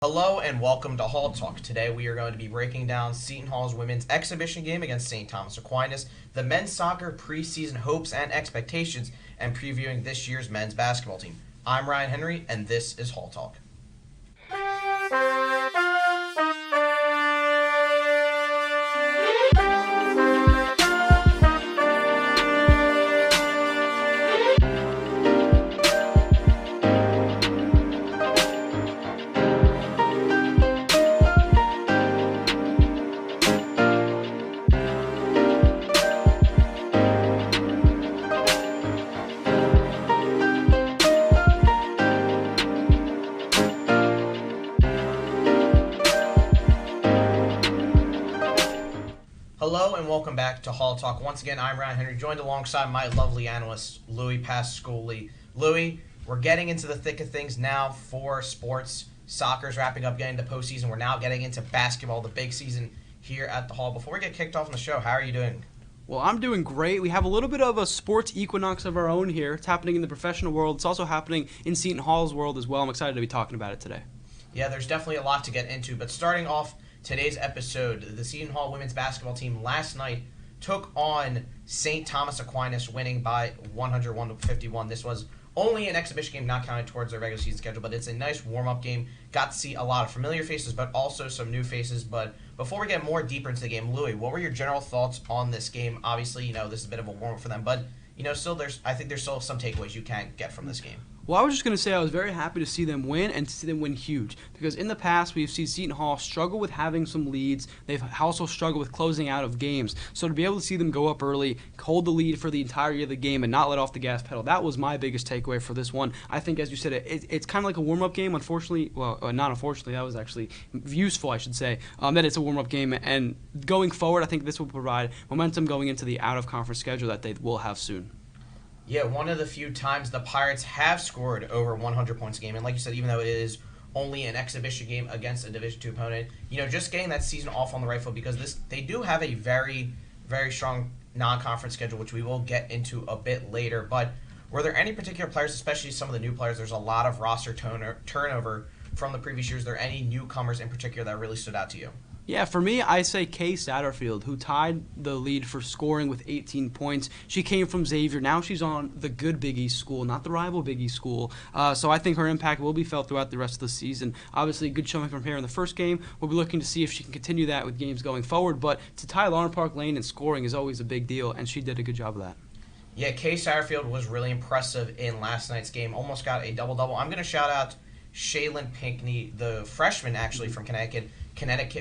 Hello and welcome to Hall Talk. Today we are going to be breaking down Seton Hall's women's exhibition game against St. Thomas Aquinas, the men's soccer preseason hopes and expectations, and previewing this year's men's basketball team. I'm Ryan Henry, and this is Hall Talk. Hello and welcome back to Hall Talk. Once again, I'm Ryan Henry, joined alongside my lovely analyst, Louie Pasculli. Louie, we're getting into the thick of things now for sports. Soccer's wrapping up, getting to postseason. We're now getting into basketball, the big season here at the Hall. Before we get kicked off in the show, how are you doing? Well, I'm doing great. We have a little bit of a sports equinox of our own here. It's happening in the professional world. It's also happening in Seton Hall's world as well. I'm excited to be talking about it today. Yeah, there's definitely a lot to get into, but starting off today's episode, the Seton Hall women's basketball team last night took on St. Thomas Aquinas, winning by 101-51. This was only an exhibition game, not counted towards their regular season schedule, but it's a nice warm-up game. Got to see a lot of familiar faces, but also some new faces. But before we get more deeper into the game, Louie, what were your general thoughts on this game? Obviously, this is a bit of a warm-up for them, but I think there's still some takeaways you can get from this game. Well, I was just going to say I was very happy to see them win and to see them win huge because in the past we've seen Seton Hall struggle with having some leads. They've also struggled with closing out of games. So to be able to see them go up early, hold the lead for the entirety of the game, and not let off the gas pedal, that was my biggest takeaway for this one. I think, as you said, it's kind of like a warm-up game. Unfortunately, not unfortunately, that was actually useful, I should say, that it's a warm-up game. And going forward, I think this will provide momentum going into the out-of-conference schedule that they will have soon. Yeah, one of the few times the Pirates have scored over 100 points a game. And like you said, even though it is only an exhibition game against a Division II opponent, just getting that season off on the right foot because they do have a very, very strong non-conference schedule, which we will get into a bit later. But were there any particular players, especially some of the new players, there's a lot of roster turnover from the previous years. Are there any newcomers in particular that really stood out to you? Yeah, for me, I say Kay Satterfield, who tied the lead for scoring with 18 points. She came from Xavier. Now she's on the good Big East school, not the rival Big East school. So I think her impact will be felt throughout the rest of the season. Obviously, good showing from her in the first game. We'll be looking to see if she can continue that with games going forward. But to tie Lauren Park Lane in scoring is always a big deal, and she did a good job of that. Yeah, Kay Satterfield was really impressive in last night's game. Almost got a double-double. I'm going to shout out Shaylin Pinckney, the freshman actually from Connecticut.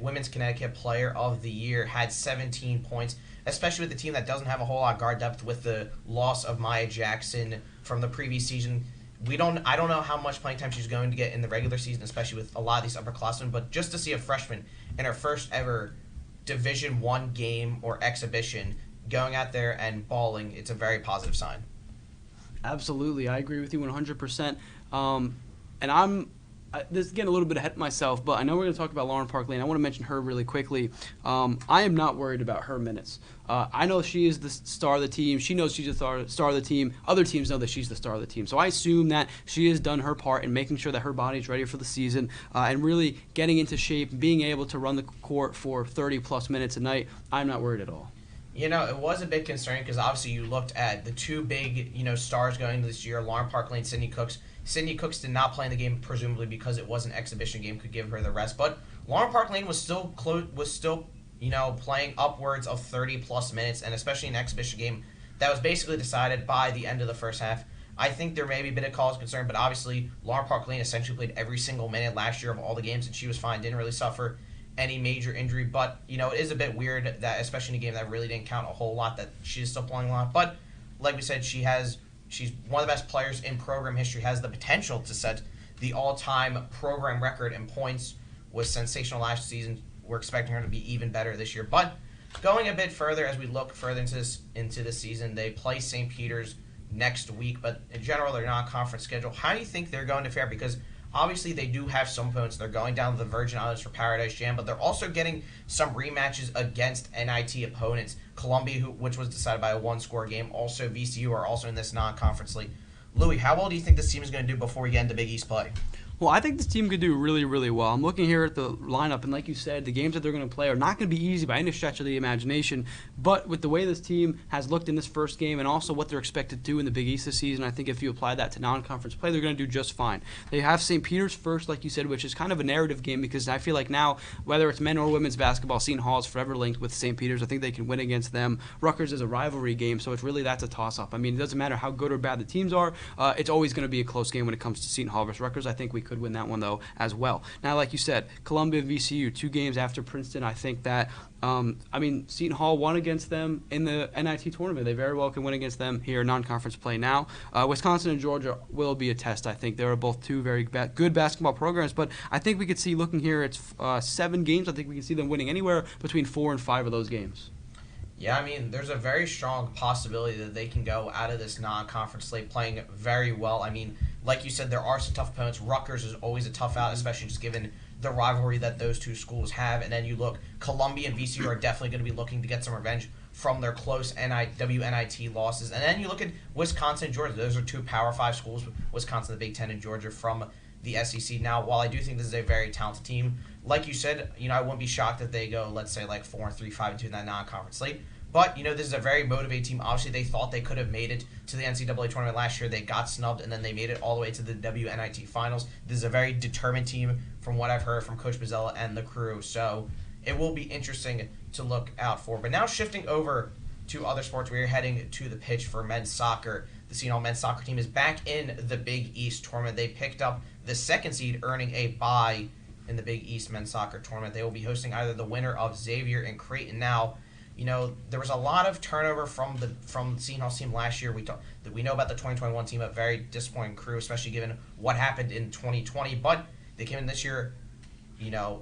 Women's Connecticut Player of the Year, had 17 points, especially with a team that doesn't have a whole lot of guard depth with the loss of Maya Jackson from the previous season. I don't know how much playing time she's going to get in the regular season, especially with a lot of these upperclassmen, but just to see a freshman in her first ever Division I game or exhibition going out there and balling, it's a very positive sign. Absolutely. I agree with you 100%. This is getting a little bit ahead of myself, but I know we're going to talk about Lauren Park Lane. I want to mention her really quickly. I am not worried about her minutes. I know she is the star of the team. She knows she's the star of the team. Other teams know that she's the star of the team. So I assume that she has done her part in making sure that her body is ready for the season and really getting into shape, being able to run the court for 30-plus minutes a night. I'm not worried at all. It was a bit concerning because obviously you looked at the two big, stars going into this year, Lauren Park Lane, Sydney Cooks. Sydney Cooks did not play in the game, presumably because it was an exhibition game, could give her the rest. But Lauren Park Lane was still playing upwards of 30-plus minutes, and especially an exhibition game that was basically decided by the end of the first half. I think there may be a bit of cause of concern, but obviously Lauren Park Lane essentially played every single minute last year of all the games, and she was fine, didn't really suffer any major injury. But, it is a bit weird that, especially in a game that really didn't count a whole lot, that she's still playing a lot. But, like we said, she's one of the best players in program history, has the potential to set the all-time program record in points, was sensational last season. We're expecting her to be even better this year. But going a bit further, as we look further into the season, they play St. Peter's next week, but in general, they're not a conference schedule. How do you think they're going to fare? Because obviously they do have some opponents. They're going down to the Virgin Islands for Paradise Jam, but they're also getting some rematches against NIT opponents. Columbia, which was decided by a one-score game, also VCU are also in this non-conference league. Louie, how well do you think this team is going to do before we get into Big East play? Well, I think this team could do really, really well. I'm looking here at the lineup, and like you said, the games that they're going to play are not going to be easy by any stretch of the imagination. But with the way this team has looked in this first game and also what they're expected to do in the Big East this season, I think if you apply that to non-conference play, they're going to do just fine. They have St. Peter's first, like you said, which is kind of a narrative game because I feel like now, whether it's men or women's basketball, Seton Hall is forever linked with St. Peter's. I think they can win against them. Rutgers is a rivalry game, so it's really that's a toss-up. I mean, it doesn't matter how good or bad the teams are. It's always going to be a close game when it comes to Seton Hall versus Rutgers. I think we could win that one, though, as well. Now, like you said, Columbia, VCU, 2 games after Princeton. I think that, Seton Hall won against them in the NIT tournament. They very well can win against them here in non-conference play now. Wisconsin and Georgia will be a test, I think. They're both 2 very good basketball programs, but I think we could see, looking here, it's 7 games. I think we can see them winning anywhere between 4 and 5 of those games. Yeah, I mean, there's a very strong possibility that they can go out of this non-conference slate playing very well. I mean, like you said, there are some tough opponents. Rutgers is always a tough out, especially just given the rivalry that those 2 schools have. And then you look, Columbia and VCU are definitely going to be looking to get some revenge from their close WNIT losses. And then you look at Wisconsin and Georgia. Those are 2 Power 5 schools, Wisconsin, the Big Ten, and Georgia from the SEC. Now, while I do think this is a very talented team, like you said, I wouldn't be shocked if they go, let's say, like 4-3, 5-2 in that non-conference slate. But, this is a very motivated team. Obviously, they thought they could have made it to the NCAA tournament last year. They got snubbed, and then they made it all the way to the WNIT finals. This is a very determined team from what I've heard from Coach Bozzella and the crew. So it will be interesting to look out for. But now shifting over to other sports, we're heading to the pitch for men's soccer. The Seton Hall men's soccer team is back in the Big East tournament. They picked up the 2nd seed, earning a bye in the Big East men's soccer tournament. They will be hosting either the winner of Xavier and Creighton. Now, there was a lot of turnover from Seton Hall's team last year. We know about the 2021 team, a very disappointing crew, especially given what happened in 2020. But they came in this year.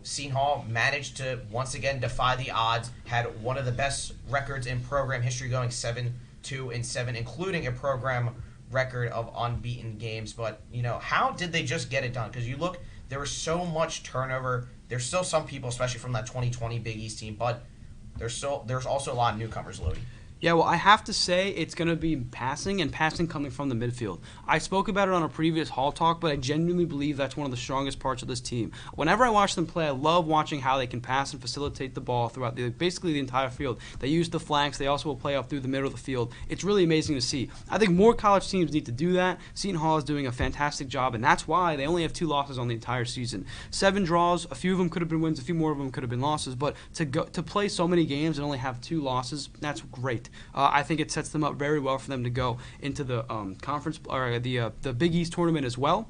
Seton Hall managed to once again defy the odds. Had one of the best records in program history, going 7-2-7, including a program record of unbeaten games. But how did they just get it done? Because you look, there was so much turnover. There's still some people, especially from that 2020 Big East team, but there's also a lot of newcomers, Louie. Yeah, well, I have to say it's going to be passing, and passing coming from the midfield. I spoke about it on a previous Hall Talk, but I genuinely believe that's one of the strongest parts of this team. Whenever I watch them play, I love watching how they can pass and facilitate the ball throughout basically the entire field. They use the flanks. They also will play up through the middle of the field. It's really amazing to see. I think more college teams need to do that. Seton Hall is doing a fantastic job, and that's why they only have 2 losses on the entire season. 7 draws, a few of them could have been wins, a few more of them could have been losses, but to play so many games and only have 2 losses, that's great. I think it sets them up very well for them to go into the conference or the Big East tournament as well.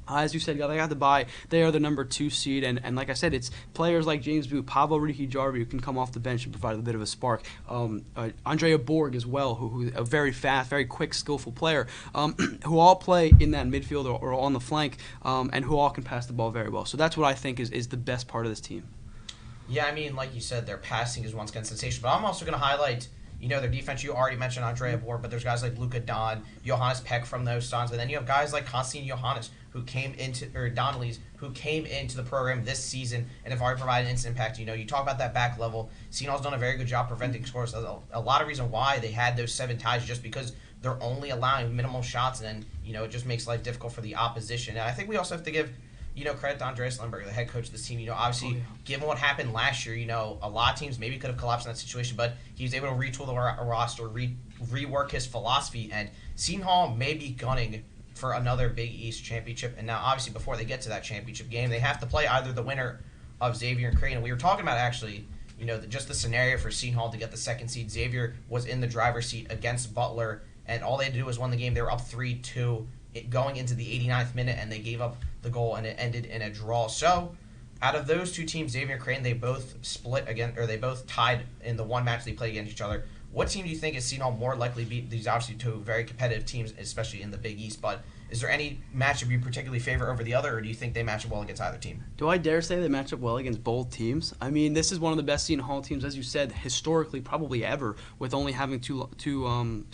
As you said, they got the bye. They are the number 2 seed, and like I said, it's players like James Boo, Pavel Ricky-Jarvi who can come off the bench and provide a bit of a spark. Andrea Borg as well, who's a very fast, very quick, skillful player, who all play in that midfield or on the flank, and who all can pass the ball very well. So that's what I think is the best part of this team. Yeah, I mean, like you said, their passing is once again sensational, but I'm also going to highlight their defense. You already mentioned Andrea Borg, but there's guys like Luka Don, Johannes Peck from those Suns, and then you have guys like Constantine Johannes, who came into the program this season and have already provided instant impact. You talk about that back level. Seton Hall's done a very good job preventing scores. There's a lot of reason why they had those 7 ties, just because they're only allowing minimal shots, and then, it just makes life difficult for the opposition. And I think we also have to give credit to Andreas Lindberg, the head coach of this team. Obviously, given what happened last year, a lot of teams maybe could have collapsed in that situation, but he was able to retool the roster, rework his philosophy, and Seton Hall may be gunning for another Big East championship. And now, obviously, before they get to that championship game, they have to play either the winner of Xavier and Creighton. We were talking about, actually, just the scenario for Seton Hall to get the 2nd seed. Xavier was in the driver's seat against Butler, and all they had to do was win the game. They were up 3-2 going into the 89th minute, and they gave up the goal, and it ended in a draw. So, out of those 2 teams, Xavier and Creighton, they both split again, or they both tied in the one match they played against each other. What team do you think is Seton Hall more likely to beat? These obviously 2 very competitive teams, especially in the Big East, but is there any matchup you particularly favor over the other, or do you think they match up well against either team? Do I dare say they match up well against both teams? I mean, this is one of the best Seton Hall teams, as you said, historically, probably ever, with only having two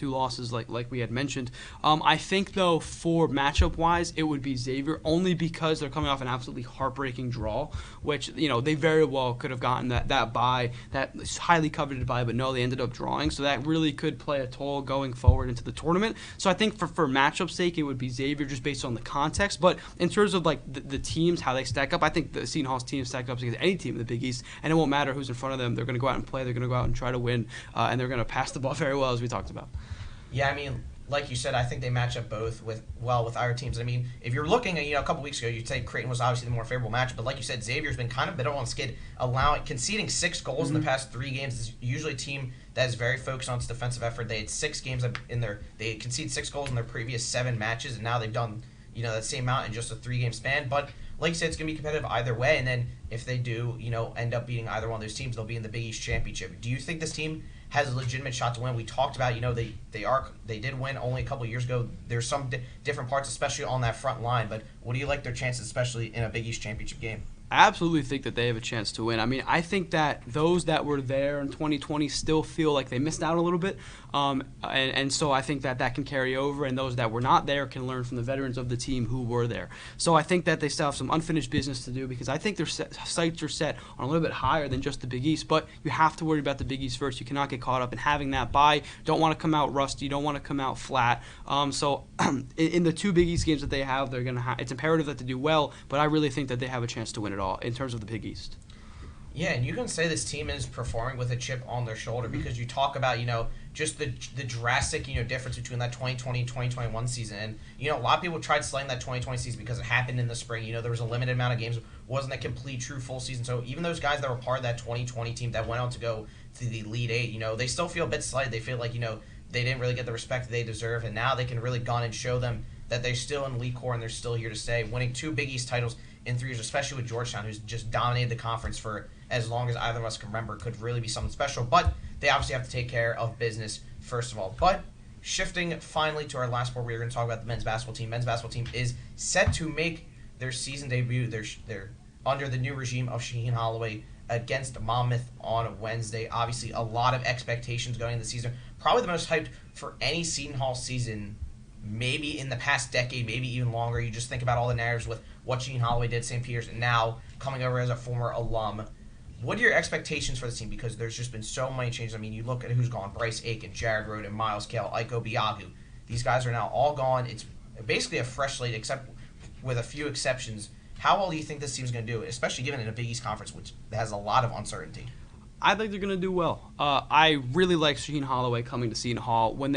losses like we had mentioned. I think, though, for matchup-wise, it would be Xavier, only because they're coming off an absolutely heartbreaking draw, which, they very well could have gotten that bye, that highly coveted bye, but no, they ended up drawing. So that really could play a toll going forward into the tournament. So I think for matchup sake, it would be Xavier Xavier just based on the context. But in terms of like the teams, how they stack up, I think the Seton Hall's team stack up against any team in the Big East, and it won't matter who's in front of them. They're going to go out and play. They're going to go out and try to win, and they're going to pass the ball very well, as we talked about. Yeah, I mean, like you said, I think they match up both with our teams. I mean, if you're looking at, a couple weeks ago, you'd say Creighton was obviously the more favorable match, but like you said, Xavier's been kind of bit on skid, conceding 6 goals in the past 3 games. It's usually a team that is very focused on its defensive effort. They had 6 games they conceded 6 goals in their previous 7 matches, and now they've done, that same amount in just a 3-game span. But like you said, it's going to be competitive either way, and then if they do, end up beating either one of those teams, they'll be in the Big East Championship. Do you think this team has a legitimate shot to win? We talked about, they did win only a couple years ago. There's some different parts, especially on that front line. But what do you like their chances, especially in a Big East Championship game? I absolutely think that they have a chance to win. I mean, I think that those that were there in 2020 still feel like they missed out a little bit. And so I think that can carry over, and those that were not there can learn from the veterans of the team who were there. So I think that they still have some unfinished business to do, because I think their sights are set on a little bit higher than just the Big East. But you have to worry about the Big East first. You cannot get caught up in having that bye. Don't want to come out rusty. Don't want to come out flat. So in the 2 Big East games that they have, they're going to it's imperative that they do well, but I really think that they have a chance to win it all in terms of the Big East. Yeah, and you can say this team is performing with a chip on their shoulder, because you talk about, just the drastic, difference between that 2020 and 2021 season. And, a lot of people tried slaying that 2020 season because it happened in the spring. There was a limited amount of games. It wasn't a complete, true, full season. So even those guys that were part of that 2020 team that went on to go to the Elite Eight, they still feel a bit slighted. They feel like, they didn't really get the respect they deserve. And now they can really gun and show them that they're still in elite core and they're still here to stay, winning 2 Big East titles in 3 years, especially with Georgetown, who's just dominated the conference for as long as either of us can remember, could really be something special. But they obviously have to take care of business first of all. But shifting finally to our last sport, we're going to talk about the men's basketball team. Men's basketball team is set to make their season debut. They're under the new regime of Shaheen Holloway against Monmouth on Wednesday. Obviously, a lot of expectations going into the season. Probably the most hyped for any Seton Hall season maybe in the past decade, maybe even longer. You just think about all the narratives with what Shaheen Holloway did at St. Peter's, and now coming over as a former alum. What are your expectations for this team? Because there's just been so many changes. I mean, you look at who's gone: Bryce Aiken, Jared Rhoden, Miles Kale, Iko Biagu. These guys are now all gone. It's basically a fresh slate, except with a few exceptions. How well do you think this team's going to do, especially given in a Big East conference, which has a lot of uncertainty? I think they're going to do well. I really like Shaheen Holloway coming to Seton Hall. When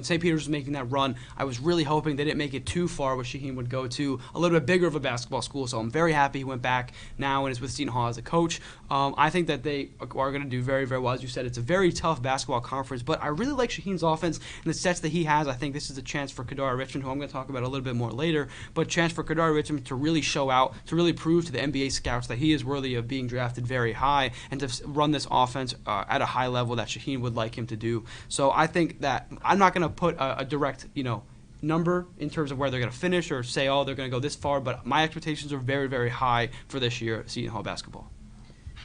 St. Peter's was making that run, I was really hoping they didn't make it too far where Shaheen would go to a little bit bigger of a basketball school. So I'm very happy he went back now and is with Seton Hall as a coach. I think that they are going to do very, very well. As you said, it's a very tough basketball conference, but I really like Shaheen's offense and the sets that he has. I think this is a chance for Kadari Richmond, who I'm going to talk about a little bit more later, but a chance for Kadari Richmond to really show out, to really prove to the NBA scouts that he is worthy of being drafted very high, and to run this offense at a high level that Shaheen would like him to do. So I think that I'm not going to put a direct, number in terms of where they're going to finish or say, oh, they're going to go this far, but my expectations are very, very high for this year at Seton Hall basketball.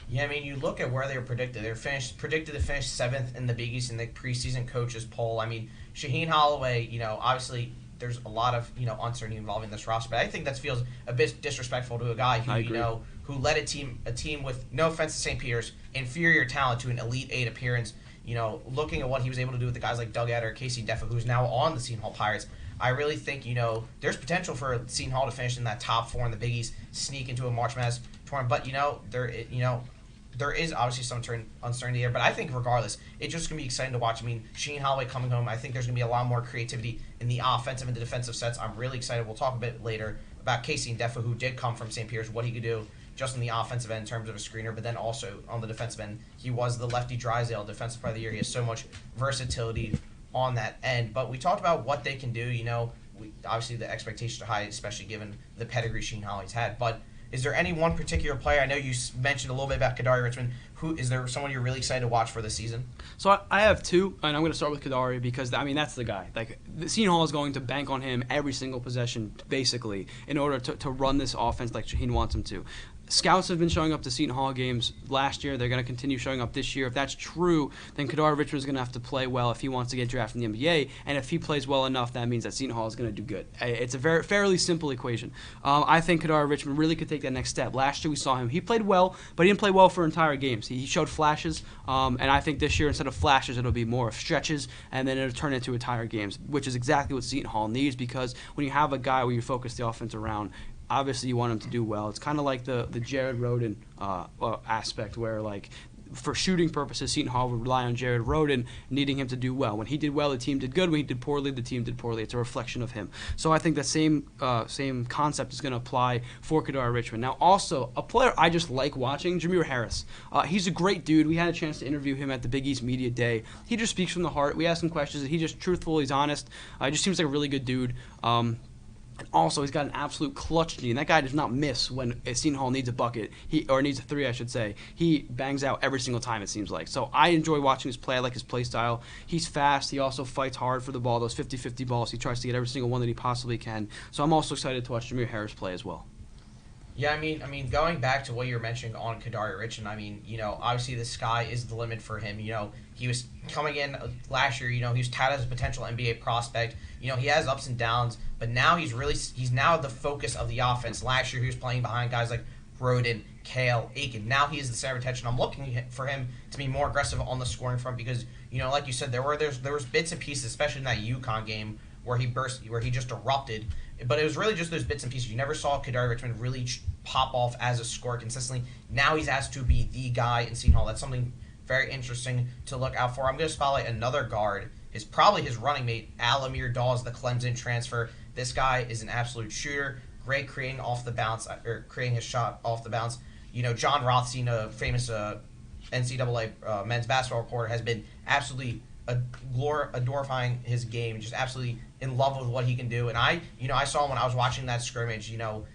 Yeah, I mean, you look at where they were predicted. They were predicted to finish 7th in the Big East in the preseason coaches poll. I mean, Shaheen Holloway, obviously there's a lot of, uncertainty involving this roster, but I think that feels a bit disrespectful to a guy who, who led a team with, no offense to St. Peter's, inferior talent to an Elite Eight appearance. Looking at what he was able to do with the guys like Doug Eder, Casey Deffa, who's now on the Seton Hall Pirates, I really think, there's potential for Seton Hall to finish in that top 4 in the Big East, sneak into a March Madness tournament. But, there is obviously some uncertainty there, but I think regardless, it's just going to be exciting to watch. I mean, Shaheen Holloway coming home, I think there's going to be a lot more creativity in the offensive and the defensive sets. I'm really excited. We'll talk a bit later about Casey Deffa, who did come from St. Peter's, what he could do just on the offensive end in terms of a screener, but then also on the defensive end. He was the Lefty Drysdale Defensive Player of the Year. He has so much versatility on that end. But we talked about what they can do. Obviously the expectations are high, especially given the pedigree Shaheen Holloway's had. But is there any one particular player? I know you mentioned a little bit about Kadari Richmond. Is there someone you're really excited to watch for this season? So I have 2, and I'm going to start with Kadari because, that's the guy. Seton Hall is going to bank on him every single possession, basically, in order to run this offense like Shaheen wants him to. Scouts have been showing up to Seton Hall games last year. They're going to continue showing up this year. If that's true, then Kadar Richmond is going to have to play well if he wants to get drafted in the NBA. And if he plays well enough, that means that Seton Hall is going to do good. It's a fairly simple equation. I think Kadar Richmond really could take that next step. Last year we saw him. He played well, but he didn't play well for entire games. He showed flashes, and I think this year instead of flashes, it'll be more of stretches, and then it'll turn into entire games, which is exactly what Seton Hall needs, because when you have a guy where you focus the offense around, obviously you want him to do well. It's kind of like the Jared Rhoden aspect, where like for shooting purposes, Seton Hall would rely on Jared Rhoden, needing him to do well. When he did well, the team did good. When he did poorly, the team did poorly. It's a reflection of him. So I think the same concept is going to apply for Kadar Richmond. Now, also, a player I just like watching, Jameer Harris. He's a great dude. We had a chance to interview him at the Big East Media Day. He just speaks from the heart. We asked him questions. He just truthful. He's honest. He just seems like a really good dude. And also, he's got an absolute clutch knee, and that guy does not miss when Seton Hall needs a bucket, or needs a three, I should say. He bangs out every single time, it seems like. So I enjoy watching his play. I like his play style. He's fast. He also fights hard for the ball, those 50-50 balls. He tries to get every single one that he possibly can. So I'm also excited to watch Jameer Harris play as well. Yeah, I mean, going back to what you were mentioning on Kadar Richmond, I mean, obviously the sky is the limit for him. He was coming in last year, he was touted as a potential NBA prospect. He has ups and downs, but now he's now the focus of the offense. Last year he was playing behind guys like Roden, Kale, Aiken. Now he is the center of attention. I'm looking for him to be more aggressive on the scoring front because, like you said, there was bits and pieces, especially in that UConn game where he just erupted. But it was really just those bits and pieces. You never saw Kadar Richmond really pop off as a scorer consistently. Now he's asked to be the guy in Seton Hall. That's something very interesting to look out for. I'm going to spotlight another guard. Probably his running mate, al-Amir, the Clemson transfer. This guy is an absolute shooter. Great creating off the bounce, or creating his shot off the bounce. John Rothstein, a famous NCAA men's basketball reporter, has been absolutely adorifying his game, just absolutely in love with what he can do. And I saw him when I was watching that scrimmage.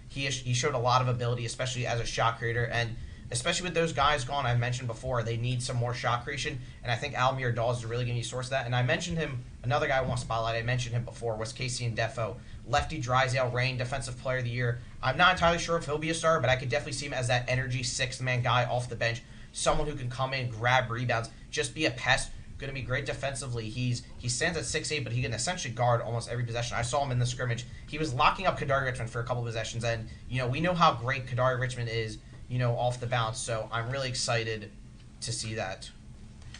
He showed a lot of ability, especially as a shot creator, and especially with those guys gone, I mentioned before, they need some more shot creation, and I think al-Amir is really going to be a source of that. And I mentioned him, another guy I want to spotlight, I mentioned him before, was Casey Ndefo, lefty Drysdale Rain, Defensive Player of the Year. I'm not entirely sure if he'll be a star, but I could definitely see him as that energy sixth-man guy off the bench, someone who can come in, grab rebounds, just be a pest. Going to be great defensively. He stands at 6'8", but he can essentially guard almost every possession. I saw him in the scrimmage. He was locking up Kadar Richmond for a couple of possessions, and we know how great Kadar Richmond is, off the bounce. So I'm really excited to see that.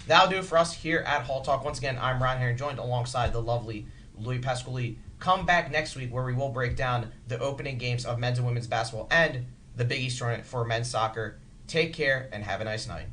That'll do it for us here at Hall Talk. Once again, I'm Ryan Herring, joined alongside the lovely Louie Pasculli. Come back next week where we will break down the opening games of men's and women's basketball and the Big East tournament for men's soccer. Take care and have a nice night.